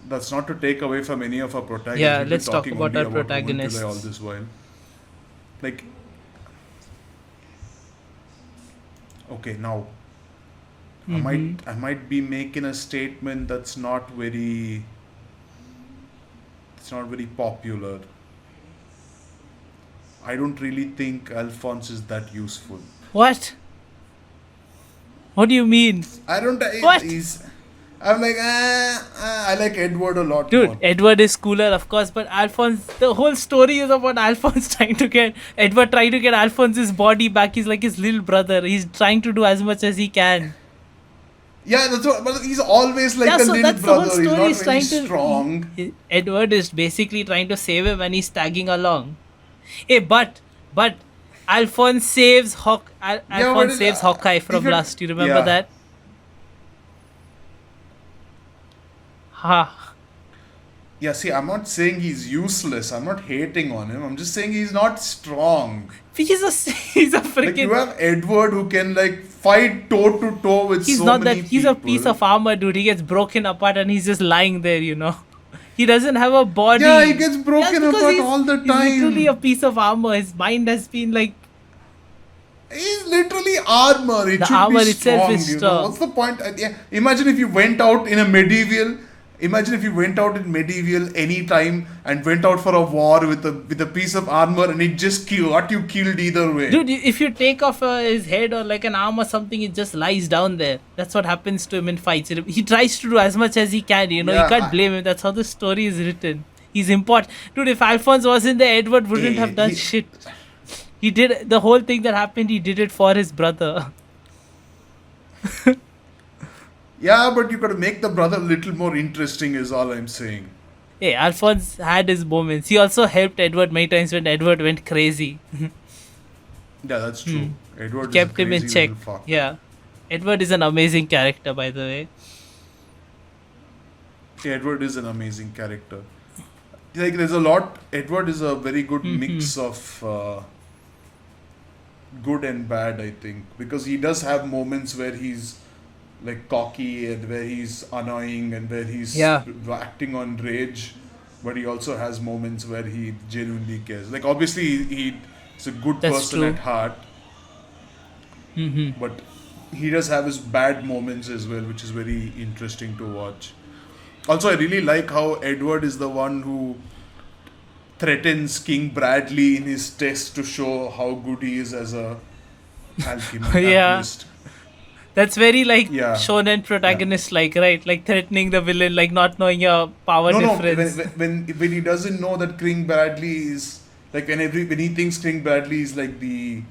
that's not to take away from any of our protagonists. Yeah, We've been let's talk talking about only our about Homunculi all protagonists. this while. Like, okay, now Mm-hmm. I might be making a statement it's not very popular. I don't really think Alphonse is that useful. What? What do you mean? I don't. What? He's. I'm like, I like Edward a lot Dude, more. Edward is cooler, of course, but Alphonse, the whole story is about Alphonse Edward trying to get Alphonse's body back. He's like his little brother. He's trying to do as much as he can. Yeah, that's what. But he's always like Yeah, a so little that's the whole brother. He's story. not He's very trying to. strong. Edward is basically trying to save him and he's tagging along. Hey, but Yeah, but Alphonse saves Hawkeye if from you, Lust. You remember yeah, that? Ha. yeah. See, I'm not saying he's useless. I'm not hating on him. I'm just saying he's not strong. He's a he's a Like you freaking. have Edward who can like fight toe to toe with He's so not that. many He's a piece people. of armor, dude. He gets broken apart and he's just lying there. He doesn't have a Yeah, he body. gets That's broken because apart all the he's literally a time. piece of armor. His mind has been like He's literally armor. It the should be armor itself strong, is you know. strong. What's the point? Yeah. Imagine if you went out in a medieval. Imagine if you went out in medieval any time and went out for a war with a piece of armor and it just got you killed either way. Dude, if you take off his head or like an arm or something, it just lies down there. That's what happens to him in fights. He tries to do as much as he can. You can't Yeah. blame him. That's how the story is written. He's important. Dude, if Alphonse wasn't there, Edward wouldn't have done He, shit. He did the whole thing that happened, he did it for his brother. yeah, but you got to make the brother a little more interesting. Is all I'm saying. Hey, Alphonse had his moments. He also helped Edward many times when Edward went crazy. Yeah, that's Hmm. true. He Edward is a kept him in crazy check. little fuck. Yeah. Edward is an amazing character, by the way. Edward is an amazing character. Like, there's a lot. Edward is a very good Hmm. mix of good and bad, I think, because he does have moments where he's like cocky and where he's annoying and where he's Yeah, acting on rage, but he also has moments where he genuinely cares. Like, obviously, he's a good that's person at true. heart, Hmm. but he does have his bad moments as well, which is very interesting to watch. Also, I really like how Edward is the one who threatens King Bradley in his test to show how good he is as a Yeah. alchemist. That's very like Yeah, shonen yeah. protagonist like, right? Like threatening the villain, like not knowing your power No, no. When, difference. when he doesn't know that King Bradley is like when he thinks King Bradley is like the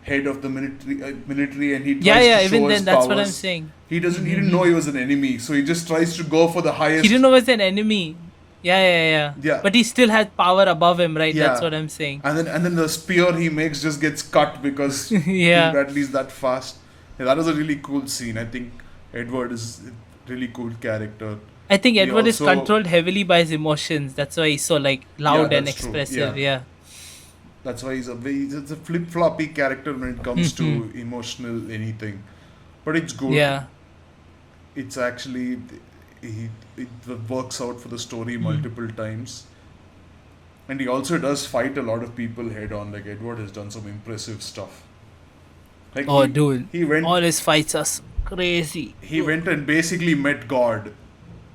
head of the military and he Yeah, tries to yeah, even show his then that's what I'm powers, saying. he didn't know he was an enemy, so he just tries to go for the He didn't highest. know it's an enemy. Yeah. Yeah, But he still had power above him, right? That's yeah. what I'm saying. And then the spear he makes just gets cut because King Yeah. Bradley's that fast. Yeah, that was a really cool scene. I think Edward is a really cool character. I think He Edward is also, controlled heavily by his emotions. That's why he's so like yeah, loud and that's true. expressive. Yeah, Yeah. that's why he's a flip floppy character when it comes to emotional anything. But it's good. Yeah. It's actually it works out for the story Mm. multiple times. And he also does fight a lot of people head on. Like Edward has done some impressive stuff. Like Oh, dude. he went All his fights are crazy. he went and basically met God.